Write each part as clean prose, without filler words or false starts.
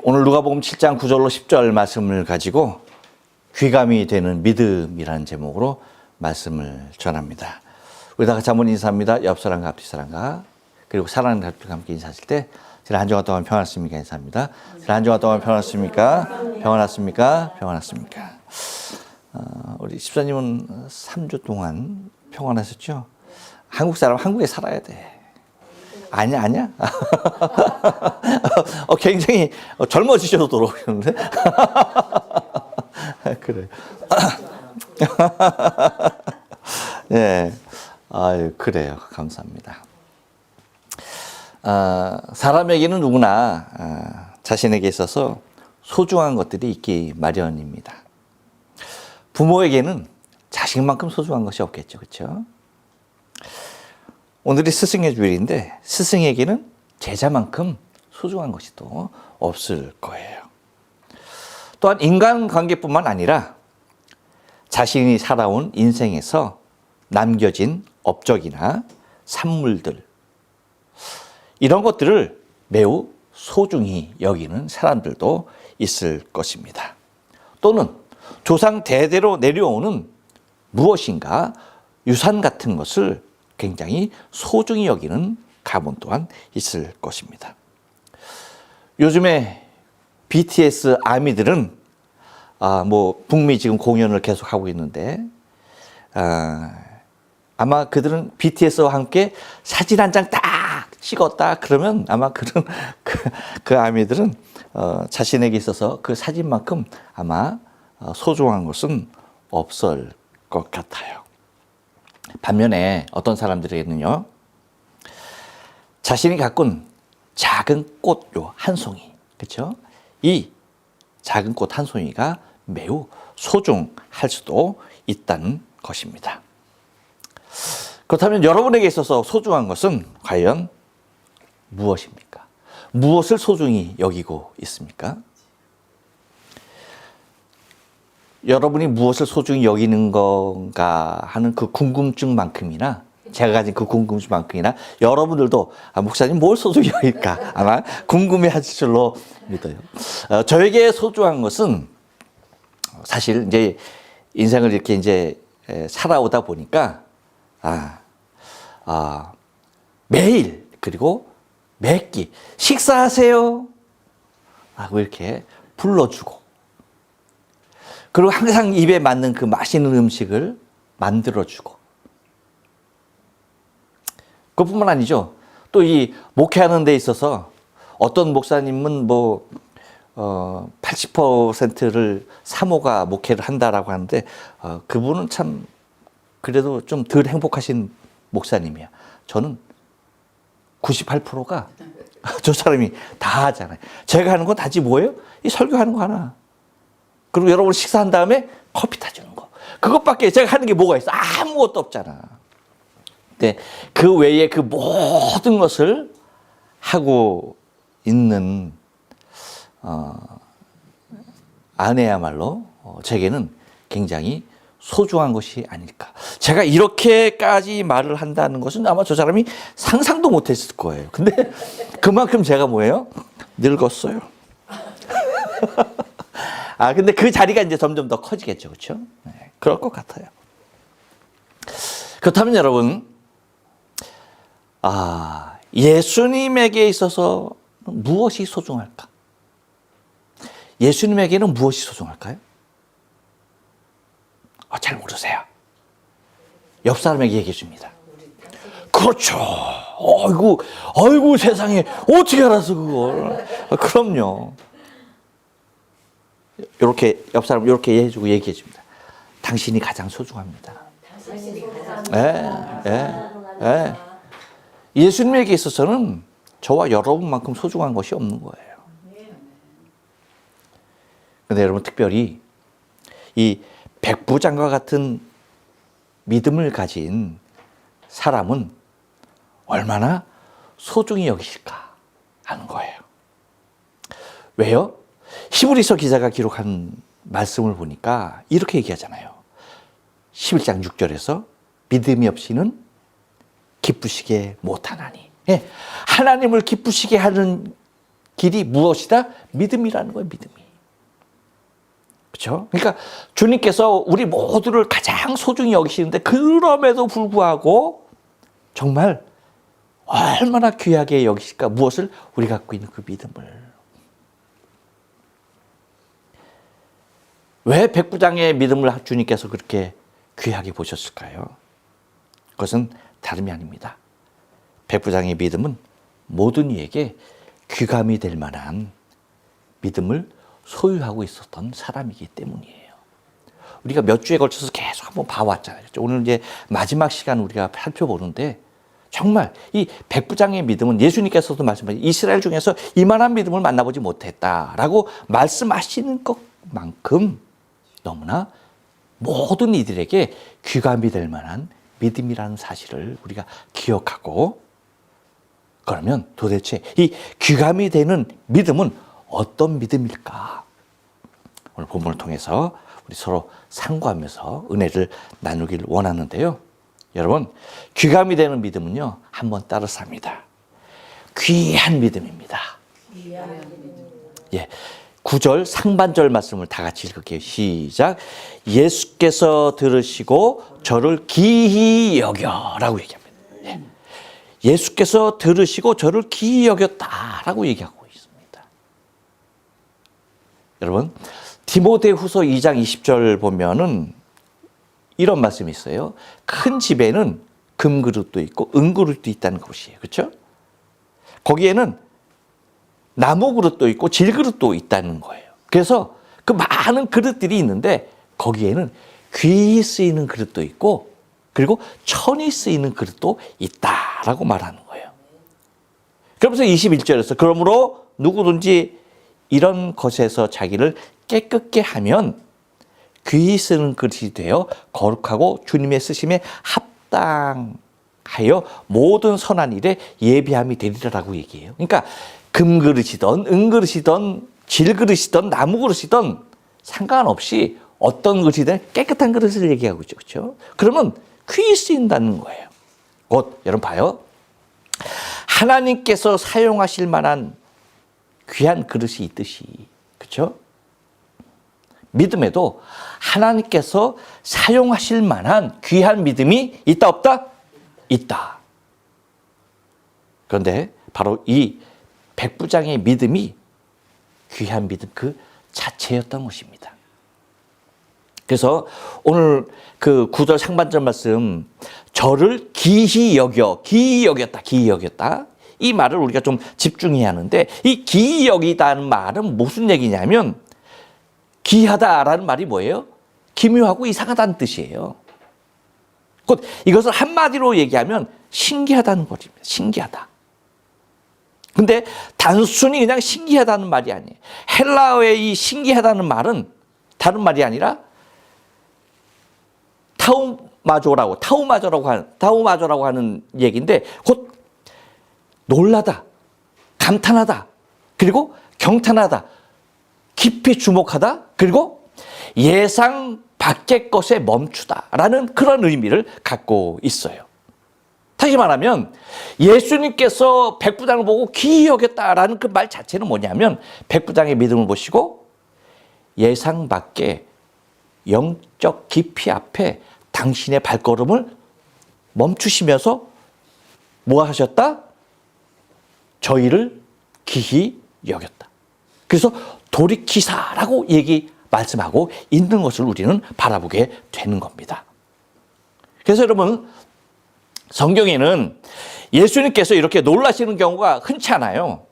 오늘 누가복음 7장 9절로 10절 말씀을 가지고 귀감이 되는 믿음이라는 제목으로 말씀을 전합니다. 우리 다 같이 한번 인사합니다. 옆 사람과 앞뒤 사람과 그리고 사랑하는 가족들과 함께 인사하실 때 지난 한 주간 동안 평안했습니까? 인사합니다. 지난 한 주간 동안 평안했습니까? 평안했습니까? 평안했습니까? 우리 집사님은 3주 동안 평안하셨죠? 한국 사람 한국에 살아야 돼. 아니야? 굉장히 젊어지셔도록 그러는데. 그래. 네. 아유, 그래요. 감사합니다. 사람에게는 누구나 자신에게 있어서 소중한 것들이 있기 마련입니다. 부모에게는 자식만큼 소중한 것이 없겠죠. 그렇죠? 오늘이 스승의 주일인데 스승에게는 제자만큼 소중한 것이 또 없을 거예요. 또한 인간관계뿐만 아니라 자신이 살아온 인생에서 남겨진 업적이나 산물들, 이런 것들을 매우 소중히 여기는 사람들도 있을 것입니다. 또는 조상 대대로 내려오는 무엇인가 유산 같은 것을 굉장히 소중히 여기는 가문 또한 있을 것입니다. 요즘에 BTS 아미들은 북미 지금 공연을 계속하고 있는데 아마 그들은 BTS와 함께 사진 한 장 딱 찍었다 그러면 아마 그런 그 아미들은 자신에게 있어서 그 사진만큼 아마 소중한 것은 없을 것 같아요. 반면에 어떤 사람들에게는요, 자신이 가꾼 작은 꽃 한 송이, 그렇죠? 이 작은 꽃 한 송이가 매우 소중할 수도 있다는 것입니다. 그렇다면 여러분에게 있어서 소중한 것은 과연 무엇입니까? 무엇을 소중히 여기고 있습니까? 여러분이 무엇을 소중히 여기는 건가 하는 그 궁금증만큼이나 제가 가진 그 궁금증만큼이나 여러분들도 목사님 뭘 소중히 여길까 아마 궁금해 하실 줄로 믿어요. 저에게 소중한 것은 사실 이제 인생을 이렇게 이제 살아오다 보니까 매일 그리고 매 끼 식사하세요 하고 이렇게 불러주고 그리고 항상 입에 맞는 그 맛있는 음식을 만들어주고 그것뿐만 아니죠. 또 이 목회하는 데 있어서 어떤 목사님은 80%를 사모가 목회를 한다라고 하는데 그분은 참 그래도 좀 덜 행복하신 목사님이야. 저는 98%가 저 사람이 다 하잖아요. 제가 하는 건 다지 뭐예요? 이 설교하는 거 하나. 그리고 여러분 식사한 다음에 커피 타주는 거. 그것밖에 제가 하는 게 뭐가 있어? 아무것도 없잖아. 근데 그 외에 그 모든 것을 하고 있는 아내야말로 제게는 굉장히 소중한 것이 아닐까. 제가 이렇게까지 말을 한다는 것은 아마 저 사람이 상상도 못했을 거예요. 근데 그만큼 제가 뭐예요? 늙었어요. 근데 그 자리가 이제 점점 더 커지겠죠. 그렇죠? 네, 그럴 것 같아요. 그렇다면 여러분, 예수님에게 있어서 무엇이 소중할까? 예수님에게는 무엇이 소중할까요? 잘 모르세요. 옆 사람에게 얘기해 줍니다. 그렇죠. 아이고 세상에 어떻게 알아서 그걸. 그럼요. 이렇게 옆 사람 이렇게 해주고 얘기해 줍니다. 당신이 가장 소중합니다. 예수님에게 있어서는 저와 여러분만큼 소중한 것이 없는 거예요. 그런데 여러분 특별히 이 백부장과 같은 믿음을 가진 사람은 얼마나 소중히 여기실까 하는 거예요. 왜요? 히브리서 기자가 기록한 말씀을 보니까 이렇게 얘기하잖아요. 11장 6절에서 믿음이 없이는 기쁘시게 못하나니. 하나님을 기쁘시게 하는 길이 무엇이다? 믿음이라는 거예요, 믿음이. 그렇죠? 그러니까 주님께서 우리 모두를 가장 소중히 여기시는데 그럼에도 불구하고 정말 얼마나 귀하게 여기실까? 무엇을? 우리가 갖고 있는 그 믿음을. 왜 백부장의 믿음을 주님께서 그렇게 귀하게 보셨을까요? 그것은 다름이 아닙니다. 백부장의 믿음은 모든 이에게 귀감이 될 만한 믿음을 소유하고 있었던 사람이기 때문이에요. 우리가 몇 주에 걸쳐서 계속 한번 봐왔잖아요. 오늘 이제 마지막 시간 우리가 살펴보는데 정말 이 백부장의 믿음은 예수님께서도 말씀하신 이스라엘 중에서 이만한 믿음을 만나보지 못했다라고 말씀하시는 것만큼 너무나 모든 이들에게 귀감이 될 만한 믿음이라는 사실을 우리가 기억하고 그러면 도대체 이 귀감이 되는 믿음은 어떤 믿음일까? 오늘 본문을 통해서 우리 서로 상고하면서 은혜를 나누길 원하는데요. 여러분, 귀감이 되는 믿음은요, 한번 따라서 합니다. 귀한 믿음입니다. 예, 9절 상반절 말씀을 다 같이 읽을게요. 시작. 예수께서 들으시고 저를 기히 여겨라고 얘기합니다. 예. 예수께서 들으시고 저를 기히 여겼다라고 얘기하고 있습니다. 여러분, 디모데후서 2장 20절 보면은 이런 말씀이 있어요. 큰 집에는 금그릇도 있고 은그릇도 있다는 것이에요. 그렇죠? 거기에는 나무 그릇도 있고 질그릇도 있다는 거예요. 그래서 그 많은 그릇들이 있는데 거기에는 귀히 쓰이는 그릇도 있고 그리고 천히 쓰이는 그릇도 있다라고 말하는 거예요. 그러면서 21절에서 그러므로 누구든지 이런 것에서 자기를 깨끗게 하면 귀히 쓰는 그릇이 되어 거룩하고 주님의 쓰심에 합당하여 모든 선한 일에 예비함이 되리라고 얘기해요. 그러니까 금그릇이든 은그릇이든 질그릇이든 나무그릇이든 상관없이 어떤 그릇이든 깨끗한 그릇을 얘기하고 있죠. 그렇죠? 그러면 귀히 쓰인다는 거예요. 곧 여러분 봐요. 하나님께서 사용하실 만한 귀한 그릇이 있듯이 그렇죠? 믿음에도 하나님께서 사용하실 만한 귀한 믿음이 있다 없다? 있다. 그런데 바로 이 백부장의 믿음이 귀한 믿음 그 자체였던 것입니다. 그래서 오늘 그 9절 상반절 말씀 저를 기히 여겼다. 이 말을 우리가 좀 집중해야 하는데 이 기히 여기다는 말은 무슨 얘기냐면 기하다라는 말이 뭐예요? 기묘하고 이상하다는 뜻이에요. 곧 이것을 한마디로 얘기하면 신기하다는 것입니다. 신기하다. 근데 단순히 그냥 신기하다는 말이 아니에요. 헬라어의 이 신기하다는 말은 다른 말이 아니라 타우마조라고 하는 얘기인데 곧 놀라다, 감탄하다, 그리고 경탄하다, 깊이 주목하다, 그리고 예상 밖의 것에 멈추다라는 그런 의미를 갖고 있어요. 다시 말하면 예수님께서 백부장을 보고 기히 여겼다라는 그 말 자체는 뭐냐면 백부장의 믿음을 보시고 예상 밖의 영적 깊이 앞에 당신의 발걸음을 멈추시면서 뭐 하셨다? 저희를 기히 여겼다. 그래서 돌이키사라고 말씀하고 있는 것을 우리는 바라보게 되는 겁니다. 그래서 여러분 성경에는 예수님께서 이렇게 놀라시는 경우가 흔치 않아요.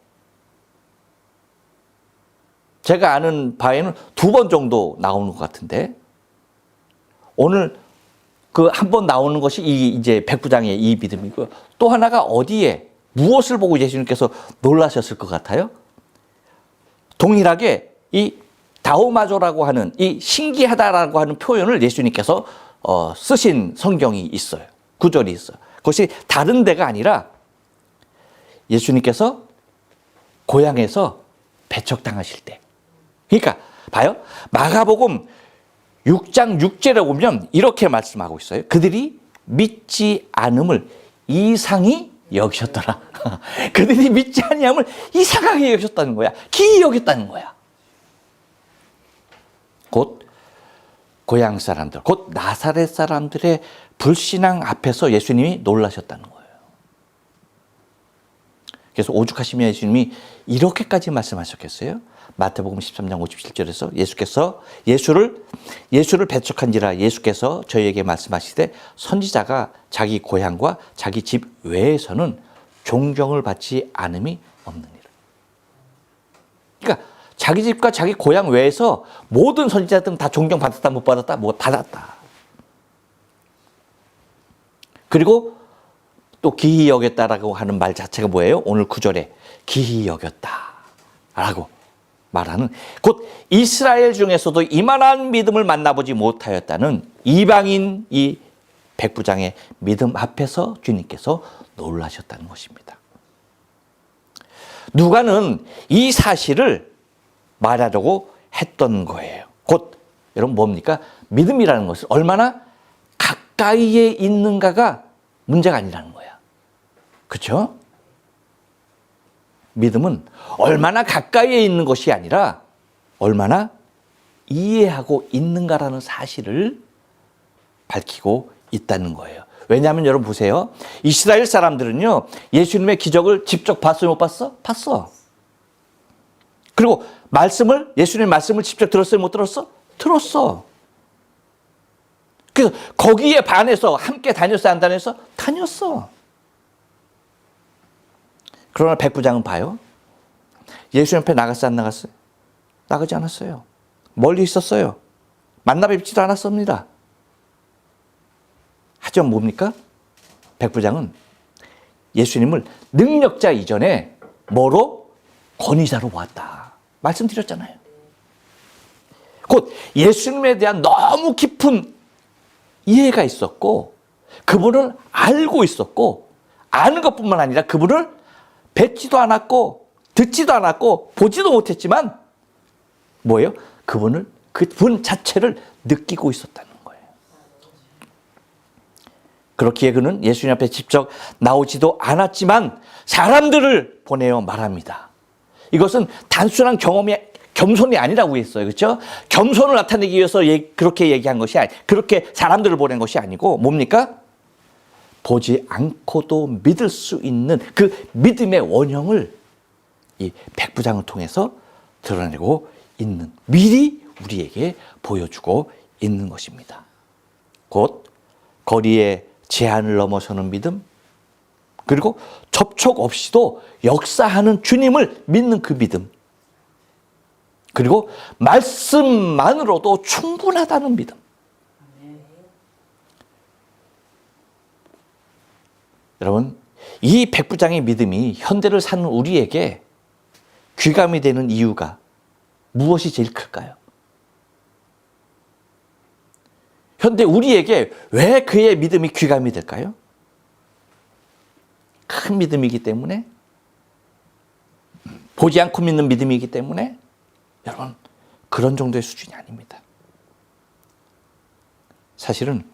제가 아는 바에는 2번 정도 나오는 것 같은데 오늘 그 한 번 나오는 것이 이제 백부장의 이 믿음이고 또 하나가 어디에 무엇을 보고 예수님께서 놀라셨을 것 같아요? 동일하게 이 다오마조라고 하는 이 신기하다라고 하는 표현을 예수님께서 쓰신 성경이 있어요. 구절이 있어요. 그것이 다른 데가 아니라 예수님께서 고향에서 배척당하실 때. 그러니까 봐요. 마가복음 6장 6절에 보면 이렇게 말씀하고 있어요. 그들이 믿지 않음을 이상히 여기셨더라. 그들이 믿지 아니함을 이상하게 여기셨다는 거야. 기이 여겼다는 거야. 곧 고향 사람들, 곧 나사렛 사람들의 불신앙 앞에서 예수님이 놀라셨다는 거예요. 그래서 오죽하시면 예수님이 이렇게까지 말씀하셨겠어요? 마태복음 13장 57절에서 예수를 배척한지라 예수께서 저희에게 말씀하시되 선지자가 자기 고향과 자기 집 외에서는 존경을 받지 않음이 없느니라. 그러니까 자기 집과 자기 고향 외에서 모든 선지자들은 다 존경받았다 못 받았다? 뭐 받았다. 그리고 또 기이 여겼다라고 하는 말 자체가 뭐예요? 오늘 9절에 기이 여겼다라고 말하는, 곧 이스라엘 중에서도 이만한 믿음을 만나보지 못하였다는 이방인 이 백부장의 믿음 앞에서 주님께서 놀라셨다는 것입니다. 누가는 이 사실을 말하려고 했던 거예요. 곧 여러분 뭡니까? 믿음이라는 것은 얼마나 가까이에 있는가가 문제가 아니라는 거야. 그렇죠? 믿음은 얼마나 가까이에 있는 것이 아니라 얼마나 이해하고 있는가라는 사실을 밝히고 있다는 거예요. 왜냐하면 여러분 보세요. 이스라엘 사람들은요, 예수님의 기적을 직접 봤어요, 못 봤어? 봤어. 그리고 예수님의 말씀을 직접 들었어요, 못 들었어? 들었어. 그래서 거기에 반해서 함께 다녔어요, 안 다녔어? 다녔어. 그러나 백부장은 봐요. 예수님 앞에 나갔어요, 안 나갔어요? 나가지 않았어요. 멀리 있었어요. 만나 뵙지도 않았습니다. 하지만 뭡니까? 백부장은 예수님을 능력자 이전에 뭐로? 권위자로 보았다. 말씀드렸잖아요. 곧 예수님에 대한 너무 깊은 이해가 있었고 그분을 알고 있었고 아는 것뿐만 아니라 그분을 뵙지도 않았고 듣지도 않았고 보지도 못했지만 뭐예요? 그분 자체를 느끼고 있었다는 거예요. 그렇기에 그는 예수님 앞에 직접 나오지도 않았지만 사람들을 보내어 말합니다. 이것은 단순한 겸손이 아니라고 했어요. 그렇죠? 겸손을 나타내기 위해서 그렇게 얘기한 것이 그렇게 사람들을 보낸 것이 아니고 뭡니까? 보지 않고도 믿을 수 있는 그 믿음의 원형을 이 백부장을 통해서 드러내고 있는, 미리 우리에게 보여주고 있는 것입니다. 곧 거리의 제한을 넘어서는 믿음, 그리고 접촉 없이도 역사하는 주님을 믿는 그 믿음, 그리고 말씀만으로도 충분하다는 믿음. 여러분, 이 백부장의 믿음이 현대를 사는 우리에게 귀감이 되는 이유가 무엇이 제일 클까요? 현대 우리에게 왜 그의 믿음이 귀감이 될까요? 큰 믿음이기 때문에, 보지 않고 믿는 믿음이기 때문에. 여러분, 그런 정도의 수준이 아닙니다. 사실은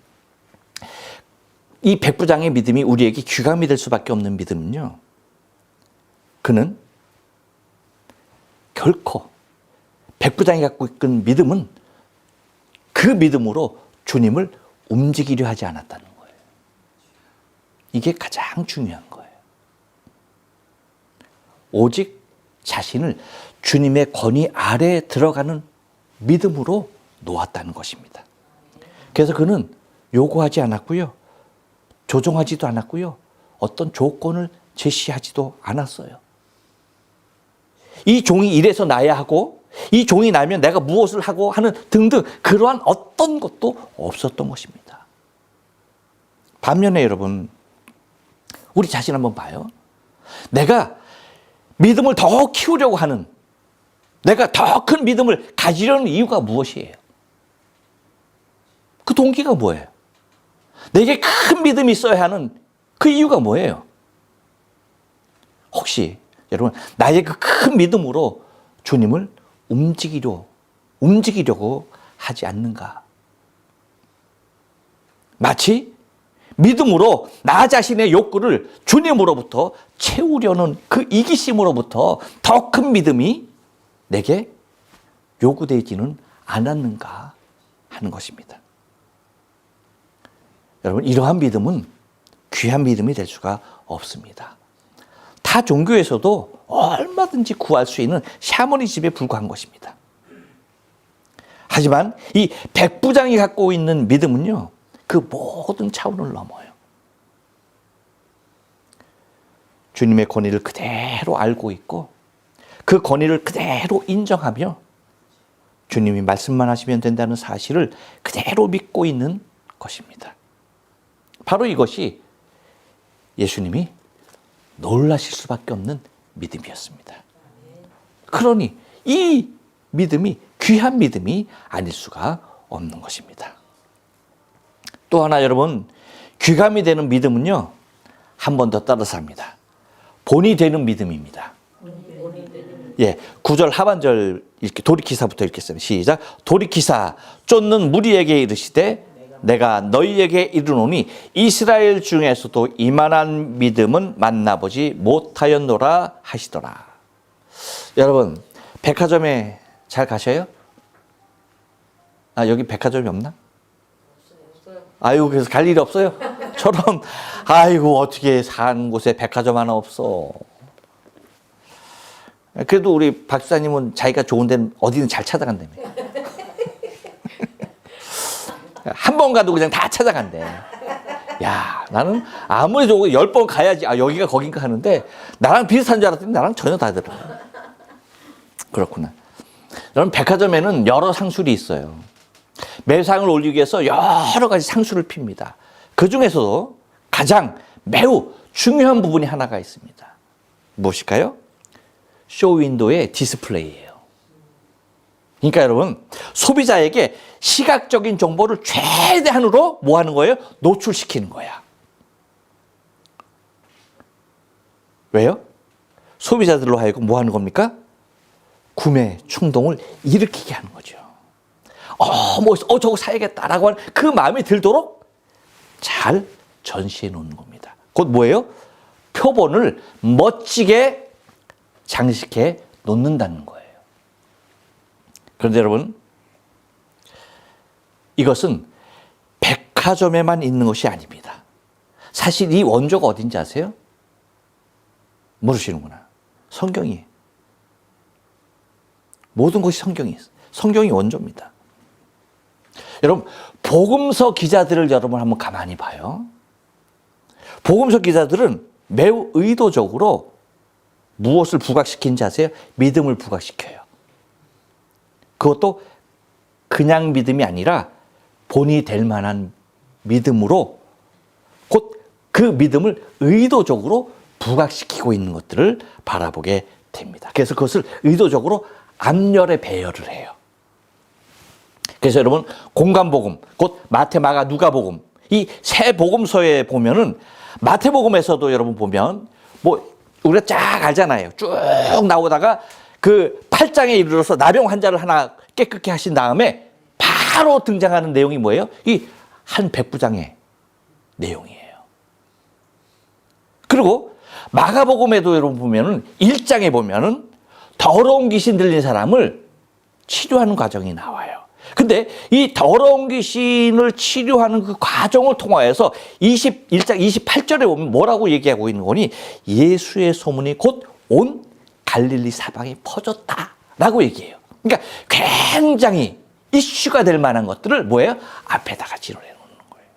이 백부장의 믿음이 우리에게 귀감이 될 수밖에 없는 믿음은요, 그는 결코 백부장이 갖고 있는 믿음은 그 믿음으로 주님을 움직이려 하지 않았다는 거예요. 이게 가장 중요한 거예요. 오직 자신을 주님의 권위 아래에 들어가는 믿음으로 놓았다는 것입니다. 그래서 그는 요구하지 않았고요, 조종하지도 않았고요, 어떤 조건을 제시하지도 않았어요. 이 종이 이래서 나야 하고, 이 종이 나면 내가 무엇을 하고 하는 등등 그러한 어떤 것도 없었던 것입니다. 반면에 여러분, 우리 자신 한번 봐요. 내가 믿음을 더 키우려고 하는, 내가 더 큰 믿음을 가지려는 이유가 무엇이에요? 그 동기가 뭐예요? 내게 큰 믿음이 있어야 하는 그 이유가 뭐예요? 혹시 여러분, 나의 그 큰 믿음으로 주님을 움직이려고 하지 않는가? 마치 믿음으로 나 자신의 욕구를 주님으로부터 채우려는 그 이기심으로부터 더 큰 믿음이 내게 요구되지는 않았는가 하는 것입니다. 여러분, 이러한 믿음은 귀한 믿음이 될 수가 없습니다. 타 종교에서도 얼마든지 구할 수 있는 샤머니즘에 불과한 것입니다. 하지만 이 백부장이 갖고 있는 믿음은요, 그 모든 차원을 넘어요. 주님의 권위를 그대로 알고 있고 그 권위를 그대로 인정하며 주님이 말씀만 하시면 된다는 사실을 그대로 믿고 있는 것입니다. 바로 이것이 예수님이 놀라실 수밖에 없는 믿음이었습니다. 그러니 이 믿음이 귀한 믿음이 아닐 수가 없는 것입니다. 또 하나 여러분, 귀감이 되는 믿음은요, 한 번 더 따라서 합니다. 본이 되는 믿음입니다. 예, 9절 하반절 이렇게 돌이키사부터 읽겠습니다. 시작. 돌이키사 쫓는 무리에게 이르시되 내가 너희에게 이르노니 이스라엘 중에서도 이만한 믿음은 만나보지 못하였노라 하시더라. 여러분, 백화점에 잘 가셔요? 아, 여기 백화점이 없나? 아이고, 그래서 갈 일이 없어요? 저런, 아이고, 어떻게 사는 곳에 백화점 하나 없어. 그래도 우리 박사님은 자기가 좋은 데는 어디든 잘 찾아간다며. 한 번 가도 그냥 다 찾아간대. 야, 나는 아무리 좋고 10번 가야지, 아, 여기가 거긴가 하는데, 나랑 비슷한 줄 알았더니 나랑 전혀 다르더라. 그렇구나. 여러분, 백화점에는 여러 상술이 있어요. 매상을 올리기 위해서 여러 가지 상술을 핍니다. 그 중에서도 가장 매우 중요한 부분이 하나가 있습니다. 무엇일까요? 쇼윈도의 디스플레이예요. 그러니까 여러분, 소비자에게 시각적인 정보를 최대한으로 뭐 하는 거예요? 노출시키는 거야. 왜요? 소비자들로 하여금 뭐 하는 겁니까? 구매 충동을 일으키게 하는 거죠. 저거 사야겠다라고 하는 그 마음이 들도록 잘 전시해 놓는 겁니다. 곧 뭐예요? 표본을 멋지게 장식해 놓는다는 거예요. 그런데 여러분, 이것은 백화점에만 있는 것이 아닙니다. 사실 이 원조가 어딘지 아세요? 모르시는구나. 성경이에요. 모든 것이 성경이 있어요. 성경이 원조입니다. 여러분, 복음서 기자들을 여러분 한번 가만히 봐요. 복음서 기자들은 매우 의도적으로 무엇을 부각시킨지 아세요? 믿음을 부각시켜요. 그것도 그냥 믿음이 아니라 본이 될 만한 믿음으로 곧 그 믿음을 의도적으로 부각시키고 있는 것들을 바라보게 됩니다. 그래서 그것을 의도적으로 앞열에 배열을 해요. 그래서 여러분, 공관복음, 곧 마태, 마가, 누가복음, 이 세 복음서에 보면은 마태복음에서도 여러분 보면 뭐 우리가 쫙 알잖아요. 쭉 나오다가 그 8장에 이르러서 나병 환자를 하나 깨끗게 하신 다음에 바로 등장하는 내용이 뭐예요? 이 한 백부장의 내용이에요. 그리고 마가복음에도 여러분 보면은 1장에 보면은 더러운 귀신 들린 사람을 치료하는 과정이 나와요. 근데 이 더러운 귀신을 치료하는 그 과정을 통하여서 21장 28절에 보면 뭐라고 얘기하고 있는 거니? 예수의 소문이 곧 온 갈릴리 사방에 퍼졌다라고 얘기해요. 그러니까 굉장히 이슈가 될 만한 것들을 뭐예요? 앞에다가 진언해 놓는 거예요.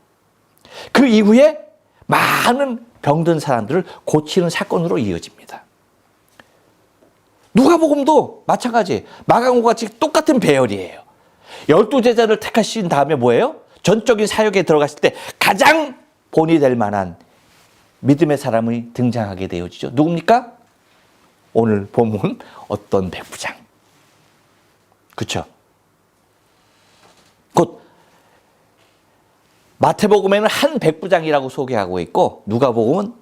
그 이후에 많은 병든 사람들을 고치는 사건으로 이어집니다. 누가복음도 마찬가지예요. 마가복음과 같이 똑같은 배열이에요. 12제자를 택하신 다음에 뭐예요? 전적인 사역에 들어갔을 때 가장 본이 될 만한 믿음의 사람이 등장하게 되어지죠. 누굽니까? 오늘 본문 어떤 백부장. 그렇죠? 곧 마태복음에는 한 백부장이라고 소개하고 있고 누가복음은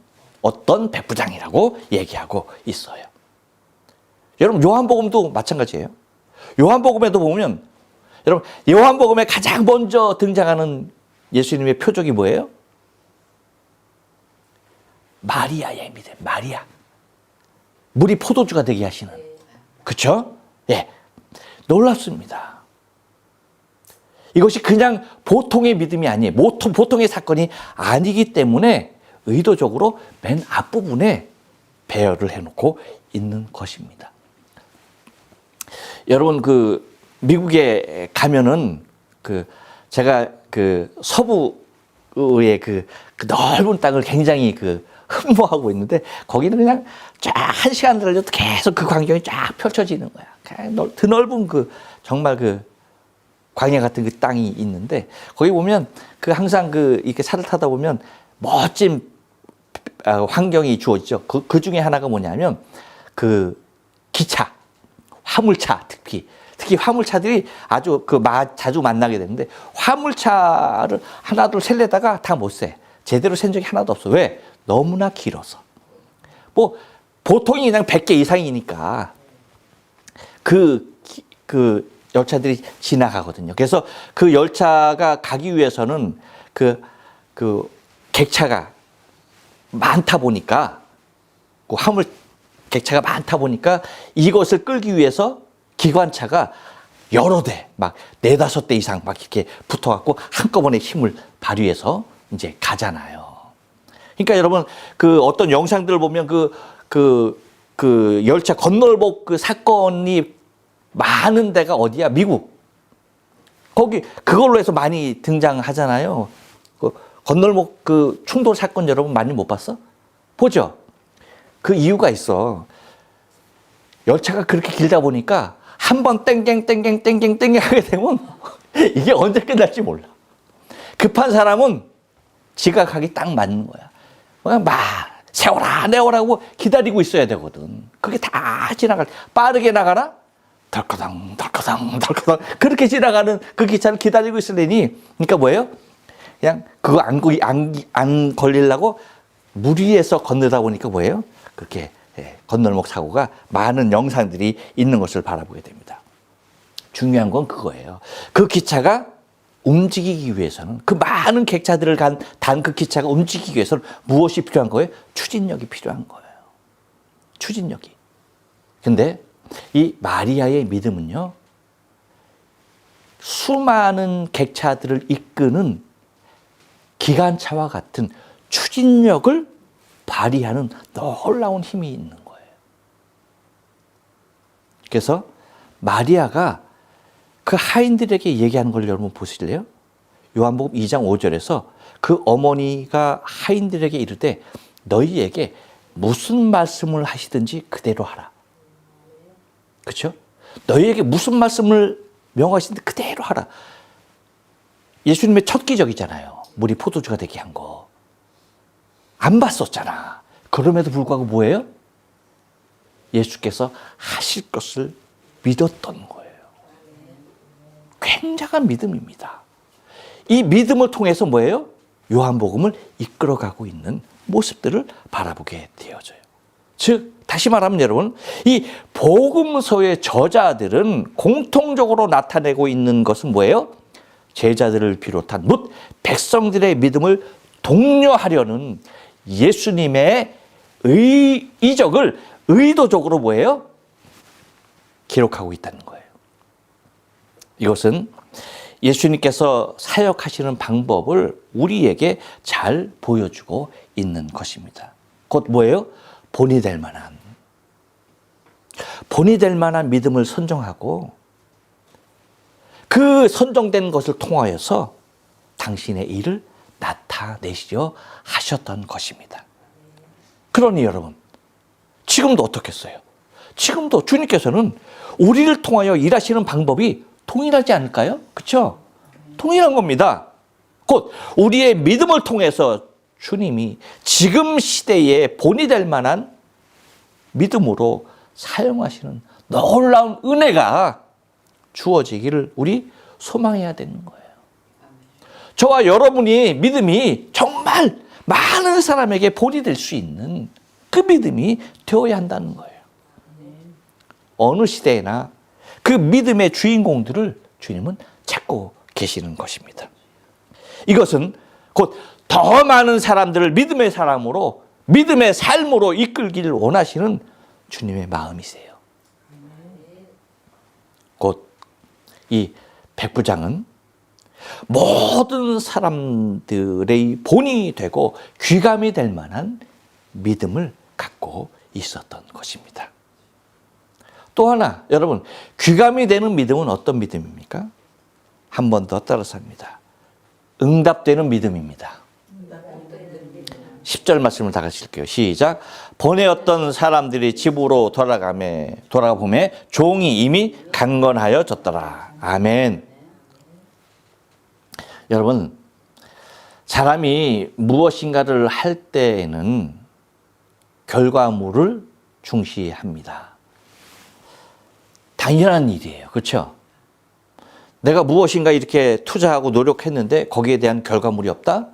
어떤 백부장이라고 얘기하고 있어요. 여러분, 요한복음도 마찬가지예요. 요한복음에도 보면 여러분, 요한복음에 가장 먼저 등장하는 예수님의 표적이 뭐예요? 마리아의 믿음, 마리아. 물이 포도주가 되게 하시는. 그렇죠? 예. 놀랍습니다. 이것이 그냥 보통의 믿음이 아니에요. 보통의 사건이 아니기 때문에 의도적으로 맨 앞부분에 배열을 해놓고 있는 것입니다. 여러분, 미국에 가면은 제가 서부의 그 넓은 땅을 굉장히 흠모하고 있는데, 거기는 그냥 쫙 1시간 달려도 계속 그 광경이 쫙 펼쳐지는 거야. 드넓은 정말 광야 같은 땅이 있는데, 거기 보면 항상 이렇게 차를 타다 보면 멋진 환경이 주어지죠. 그 중에 하나가 뭐냐면 기차, 화물차, 특히 화물차들이 아주 자주 만나게 되는데, 화물차를 하나 둘 셀려다가 다 못 세. 제대로 센 적이 하나도 없어. 왜? 너무나 길어서. 보통이 그냥 100개 이상이니까 열차들이 지나가거든요. 그래서 그 열차가 가기 위해서는 객차가 많다 보니까, 화물 객차가 많다 보니까 이것을 끌기 위해서 기관차가 여러 대, 막 4-5대 이상 막 이렇게 붙어갖고 한꺼번에 힘을 발휘해서 이제 가잖아요. 그러니까 여러분, 어떤 영상들을 보면 열차 건널목 사건이 많은 데가 어디야? 미국. 거기 그걸로 해서 많이 등장하잖아요. 건널목 충돌 사건 여러분 많이 못 봤어? 보죠? 그 이유가 있어. 열차가 그렇게 길다 보니까 한번 땡땡 하게 되면 이게 언제 끝날지 몰라. 급한 사람은 지각하기 딱 맞는 거야. 그냥 세워라 내워라고 기다리고 있어야 되거든. 그게 다 지나갈, 빠르게 나가나? 덜커덩 그렇게 지나가는 그 기차를 기다리고 있으려니, 그러니까 뭐예요? 그냥 그거 안 걸리려고 무리해서 건너다 보니까 뭐예요? 그렇게 건널목 사고가 많은 영상들이 있는 것을 바라보게 됩니다. 중요한 건 그거예요. 그 기차가 움직이기 위해서는, 그 많은 객차들을 단 그 기차가 움직이기 위해서는 무엇이 필요한 거예요? 추진력이 필요한 거예요. 추진력이. 근데 이 마리아의 믿음은요, 수많은 객차들을 이끄는 기관차와 같은 추진력을 발휘하는 놀라운 힘이 있는 거예요. 그래서 마리아가 그 하인들에게 얘기하는 걸 여러분 보실래요? 요한복음 2장 5절에서 그 어머니가 하인들에게 이르되 너희에게 무슨 말씀을 하시든지 그대로 하라. 그렇죠? 너희에게 무슨 말씀을 명하시는데 그대로 하라. 예수님의 첫 기적이잖아요. 물이 포도주가 되게 한 거. 안 봤었잖아. 그럼에도 불구하고 뭐예요? 예수께서 하실 것을 믿었던 거예요. 굉장한 믿음입니다. 이 믿음을 통해서 뭐예요? 요한복음을 이끌어가고 있는 모습들을 바라보게 되어져요. 즉, 다시 말하면 여러분, 이 복음서의 저자들은 공통적으로 나타내고 있는 것은 뭐예요? 제자들을 비롯한 묻 백성들의 믿음을 독려하려는 예수님의 이적을 의도적으로 뭐예요? 기록하고 있다는 거예요. 이것은 예수님께서 사역하시는 방법을 우리에게 잘 보여주고 있는 것입니다. 곧 뭐예요? 본이 될 만한 믿음을 선정하고 그 선정된 것을 통하여서 당신의 일을 나타내시려 하셨던 것입니다. 그러니 여러분, 지금도 어떻겠어요? 지금도 주님께서는 우리를 통하여 일하시는 방법이 동일하지 않을까요? 그렇죠? 동일한 겁니다. 곧 우리의 믿음을 통해서 주님이 지금 시대에 본이 될 만한 믿음으로 사용하시는 놀라운 은혜가 주어지기를 우리 소망해야 되는 거예요. 저와 여러분이 믿음이 정말 많은 사람에게 본이 될 수 있는 그 믿음이 되어야 한다는 거예요. 어느 시대에나 그 믿음의 주인공들을 주님은 찾고 계시는 것입니다. 이것은 곧 더 많은 사람들을 믿음의 사람으로 믿음의 삶으로 이끌기를 원하시는 주님의 마음이세요. 곧 이 백부장은 모든 사람들의 본이 되고 귀감이 될 만한 믿음을 갖고 있었던 것입니다. 또 하나, 여러분, 귀감이 되는 믿음은 어떤 믿음입니까? 한 번 더 따라서 합니다. 응답되는 믿음입니다. 10절 말씀을 다 같이 읽게요. 시작. 보내었던 사람들이 집으로 돌아가 보매 종이 이미 강건하여졌더라. 아멘. 여러분, 사람이 무엇인가를 할 때에는 결과물을 중시합니다. 당연한 일이에요. 그렇죠? 내가 무엇인가 이렇게 투자하고 노력했는데 거기에 대한 결과물이 없다?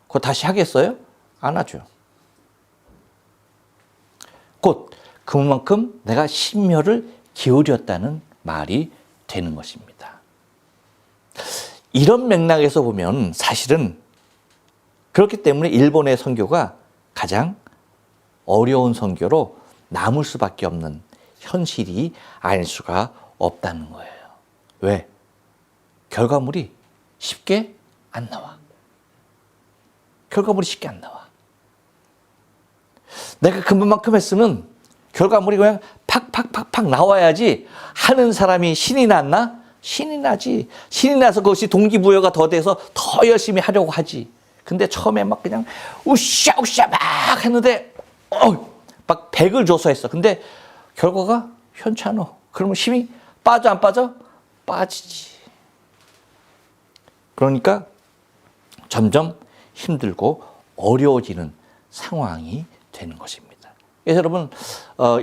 그거 다시 하겠어요? 안 하죠. 곧 그만큼 내가 심혈을 기울였다는 말이 되는 것입니다. 이런 맥락에서 보면 사실은 그렇기 때문에 일본의 선교가 가장 어려운 선교로 남을 수밖에 없는 현실이 아닐 수가 없다는 거예요. 왜? 결과물이 쉽게 안 나와. 결과물이 쉽게 안 나와. 내가 그만큼 했으면 결과물이 그냥 팍팍팍팍 나와야지 하는 사람이 신이 났나? 신이 나지. 신이 나서 그것이 동기부여가 더 돼서 더 열심히 하려고 하지. 근데 처음에 막 그냥 우샤우샤 막 했는데 막 100을 줘서 했어. 근데 결과가 현찮아. 그러면 힘이 빠져 안 빠져? 빠지지. 그러니까 점점 힘들고 어려워지는 상황이 되는 것입니다. 그래서 여러분,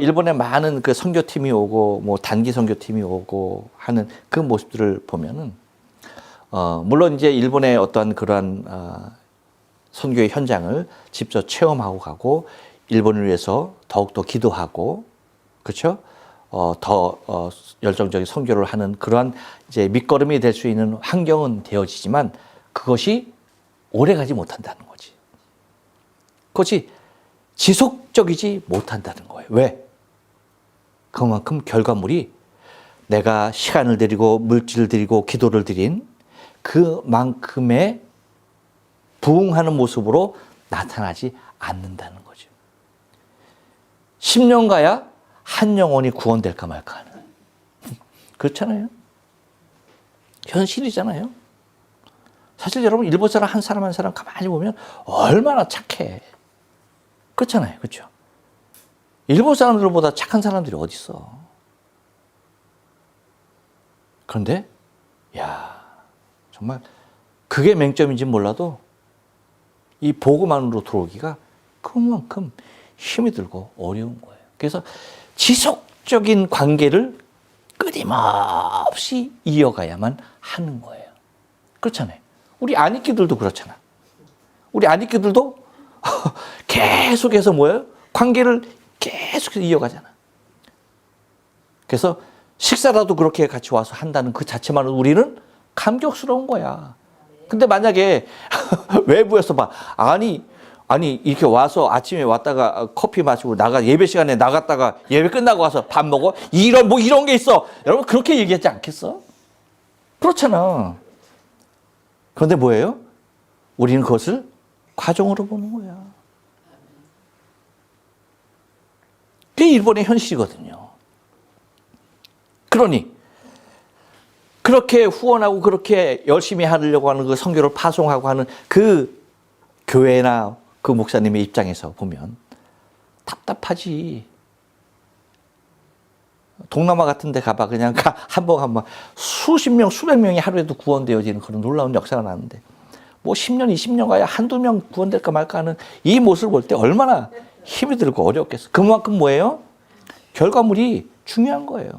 일본에 많은 그 선교팀이 오고, 뭐 단기 선교팀이 오고 하는 그 모습들을 보면은, 물론 이제 일본의 어떠한 그러한 선교의 현장을 직접 체험하고 가고, 일본을 위해서 더욱더 기도하고, 그렇죠? 더 열정적인 선교를 하는 그러한 이제 밑거름이 될 수 있는 환경은 되어지지만 그것이 오래가지 못한다는 거지. 그것이 지속적이지 못한다는 거예요. 왜? 그만큼 결과물이 내가 시간을 들이고 물질을 들이고 기도를 들인 그만큼의 부응하는 모습으로 나타나지 않는다는 거죠. 10년 가야 한 영혼이 구원될까 말까 하는. 그렇잖아요. 현실이잖아요. 사실 여러분, 일본 사람 한 사람 한 사람 가만히 보면 얼마나 착해. 그렇잖아요. 그렇죠? 일본 사람들보다 착한 사람들이 어디 있어. 그런데 야, 정말 그게 맹점인지 몰라도 이 복음 안으로 들어오기가 그만큼 힘이 들고 어려운 거예요. 그래서 지속적인 관계를 끊임없이 이어가야만 하는 거예요. 그렇잖아요. 우리 아니끼들도 그렇잖아. 우리 아니끼들도 계속해서 뭐예요? 관계를 계속해서 이어가잖아. 그래서 식사라도 그렇게 같이 와서 한다는 그 자체만으로 우리는 감격스러운 거야. 근데 만약에 외부에서 봐. 아니 이렇게 와서 아침에 왔다가 커피 마시고 예배 시간에 나갔다가 예배 끝나고 와서 밥 먹어? 이런 게 있어. 여러분 그렇게 얘기하지 않겠어? 그렇잖아. 그런데 뭐예요? 우리는 그것을 과정으로 보는 거야. 그게 일본의 현실이거든요. 그러니 그렇게 후원하고 그렇게 열심히 하려고 하는 그 선교를 파송하고 하는 그 교회나 그 목사님의 입장에서 보면 답답하지. 동남아 같은 데 가봐. 그냥 한번 수십 명, 수백 명이 하루에도 구원되어지는 그런 놀라운 역사가 나는데 뭐 10년, 20년 가야 한두 명 구원될까 말까 하는 이 모습을 볼 때 얼마나 힘이 들고 어렵겠어. 그만큼 뭐예요? 결과물이 중요한 거예요.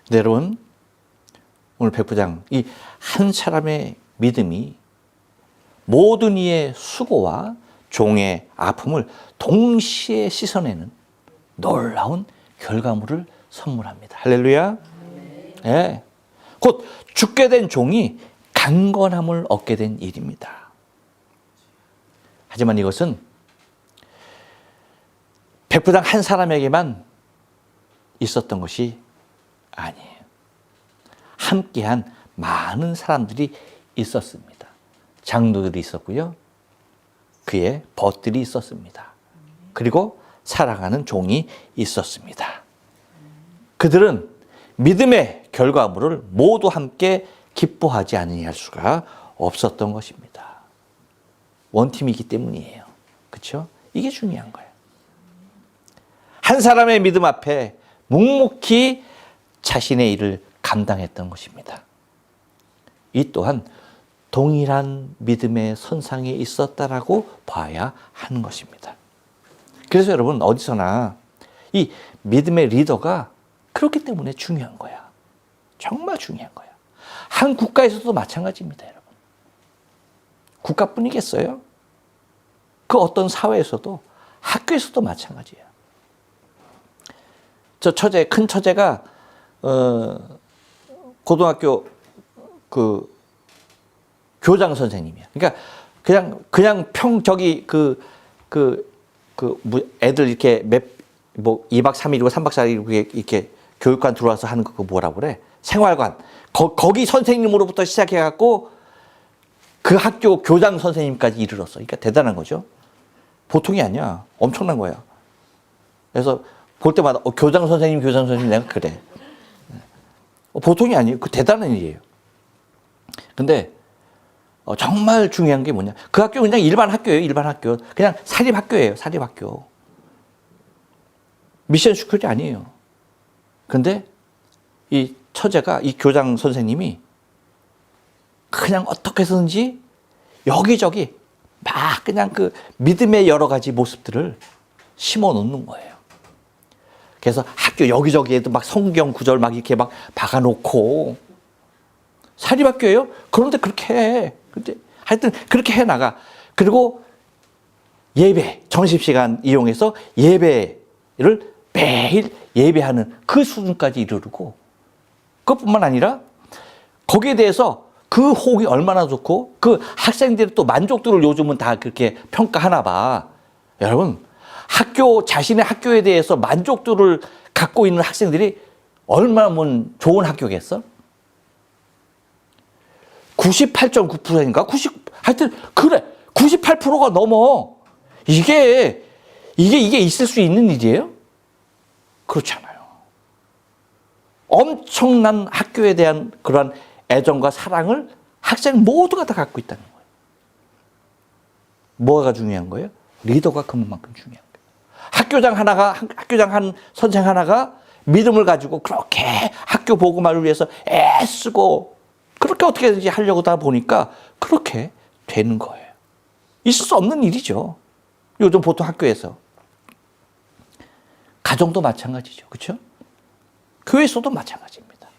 근데 여러분, 오늘 백부장, 이 한 사람의 믿음이 모든 이의 수고와 종의 아픔을 동시에 씻어내는 놀라운 결과물을 선물합니다. 할렐루야. 네. 곧 죽게 된 종이 강건함을 얻게 된 일입니다. 하지만 이것은 백부장 한 사람에게만 있었던 것이 아니에요. 함께한 많은 사람들이 있었습니다. 장로들이 있었고요. 그의 벗들이 있었습니다. 그리고 사랑하는 종이 있었습니다. 그들은 믿음의 결과물을 모두 함께 기뻐하지 아니할 수가 없었던 것입니다. 원팀이기 때문이에요. 그렇죠? 이게 중요한 거예요. 한 사람의 믿음 앞에 묵묵히 자신의 일을 감당했던 것입니다. 이 또한 동일한 믿음의 선상에 있었다라고 봐야 하는 것입니다. 그래서 여러분 어디서나 이 믿음의 리더가 그렇기 때문에 중요한 거야. 정말 중요한 거야. 한 국가에서도 마찬가지입니다, 여러분. 국가뿐이겠어요? 그 어떤 사회에서도 학교에서도 마찬가지예요. 저 처제, 큰 처제가 고등학교 그 교장 선생님이야. 그러니까 그냥 저기 애들 이렇게 2박 3일이고 3박 4일이고 이렇게 교육관 들어와서 하는 거 뭐라고 그래? 생활관. 거기 선생님으로부터 시작해갖고 그 학교 교장 선생님까지 이르렀어. 그러니까 대단한 거죠. 보통이 아니야. 엄청난 거야. 그래서 볼 때마다 교장 선생님 내가 그래. 보통이 아니에요. 그 대단한 일이에요. 근데 정말 중요한 게 뭐냐. 그 학교 그냥 일반 학교예요. 일반 학교. 그냥 사립학교예요. 사립학교. 미션 스쿨이 아니에요. 근데 이 처제가 이 교장 선생님이 그냥 어떻게 해서든지 여기저기 막 그냥 그 믿음의 여러 가지 모습들을 심어 놓는 거예요. 그래서 학교 여기저기에도 막 성경 구절 막 이렇게 막 박아놓고 사립학교예요? 그런데 그렇게 해. 근데 하여튼 그렇게 해 나가. 그리고 예배, 점심시간 이용해서 예배를 매일 예배하는 그 수준까지 이르르고 그것뿐만 아니라 거기에 대해서 그 호응이 얼마나 좋고 그 학생들의 또 만족도를 요즘은 다 그렇게 평가하나 봐. 여러분, 자신의 학교에 대해서 만족도를 갖고 있는 학생들이 얼마나 좋은 학교겠어? 98.9%인가? 하여튼, 그래. 98%가 넘어. 이게 있을 수 있는 일이에요? 그렇잖아요. 엄청난 학교에 대한 그러한 애정과 사랑을 학생 모두가 다 갖고 있다는 거예요. 뭐가 중요한 거예요? 리더가 그만큼 중요한 거예요. 학교장 한 선생 하나가 믿음을 가지고 그렇게 학교 복음화를 위해서 애쓰고 그렇게 어떻게든지 하려고 다 보니까 그렇게 되는 거예요. 있을 수 없는 일이죠. 요즘 보통 학교에서. 가정도 마찬가지죠. 그렇죠? 교회에서도 마찬가지입니다.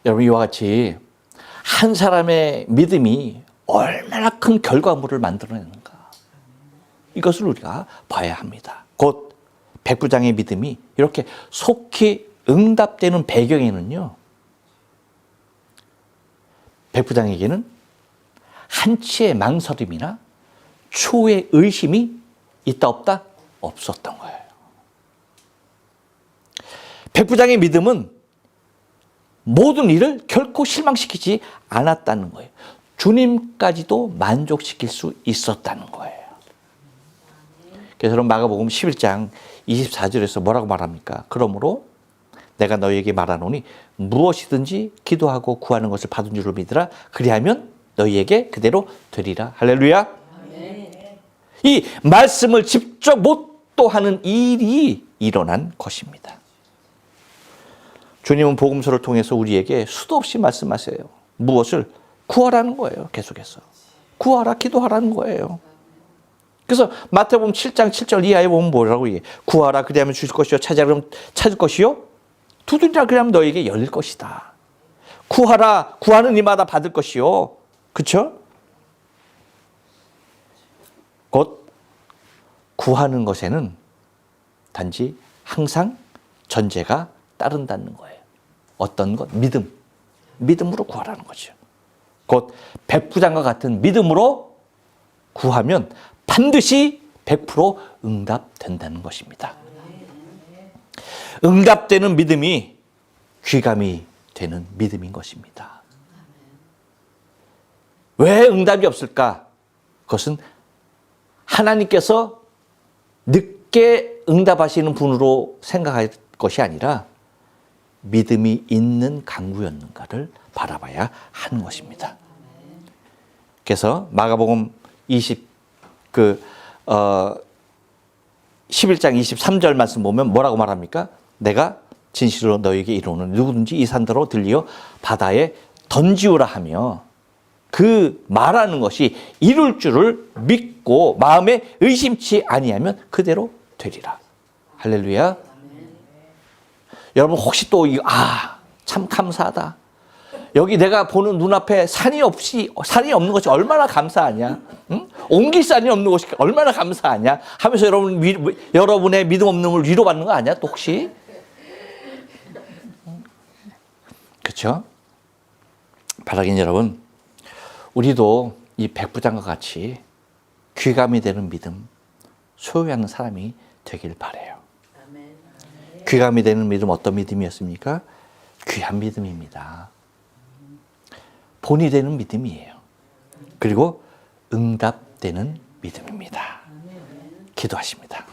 여러분, 이와 같이 한 사람의 믿음이 얼마나 큰 결과물을 만들어내는가. 이것을 우리가 봐야 합니다. 곧 백부장의 믿음이 이렇게 속히 응답되는 배경에는요, 백부장에게는 한치의 망설임이나 초의 의심이 있다 없다? 없었던 거예요. 백부장의 믿음은 모든 일을 결코 실망시키지 않았다는 거예요. 주님까지도 만족시킬 수 있었다는 거예요. 그래서 여러분 마가복음 11장 24절에서 뭐라고 말합니까? 그러므로 내가 너희에게 말하노니 무엇이든지 기도하고 구하는 것을 받은 줄을 믿으라. 그리하면 너희에게 그대로 되리라. 할렐루야. 네. 이 말씀을 직접 못도하는 일이 일어난 것입니다. 주님은 복음서를 통해서 우리에게 수도 없이 말씀하세요. 무엇을? 구하라는 거예요. 계속해서. 구하라, 기도하라는 거예요. 그래서 마태복음 7장 7절 이하에 보면 뭐라고 얘기해? 구하라 그리하면 주실 것이요. 찾으라 그러면 찾을 것이요. 두드리라 그러면 너에게 열릴 것이다. 구하라, 구하는 이마다 받을 것이요. 그렇죠? 곧 구하는 것에는 단지 항상 전제가 따른다는 거예요. 어떤 것? 믿음. 믿음으로 구하라는 거죠. 곧 백부장과 같은 믿음으로 구하면 반드시 100% 응답된다는 것입니다. 응답되는 믿음이 귀감이 되는 믿음인 것입니다. 왜 응답이 없을까? 그것은 하나님께서 늦게 응답하시는 분으로 생각할 것이 아니라 믿음이 있는 강구였는가를 바라봐야 하는 것입니다. 그래서 마가복음 11장 23절 말씀 보면 뭐라고 말합니까? 내가 진실로 너에게 이르노니 누구든지 이 산더러 들리어 바다에 던지우라 하며 그 말하는 것이 이룰 줄을 믿고 마음에 의심치 아니하면 그대로 되리라. 할렐루야. 여러분 혹시 또 참 감사하다. 여기 내가 보는 눈앞에 산이 없는 것이 얼마나 감사하냐. 응? 옮길 산이 없는 것이 얼마나 감사하냐 하면서 여러분의 믿음 없는 걸 위로받는 거 아니야? 또 혹시? 그렇죠? 바라긴 여러분, 우리도 이 백부장과 같이 귀감이 되는 믿음 소유하는 사람이 되길 바라요. 귀감이 되는 믿음 어떤 믿음이었습니까? 귀한 믿음입니다. 본이 되는 믿음이에요. 그리고 응답되는 믿음입니다. 기도하십니다.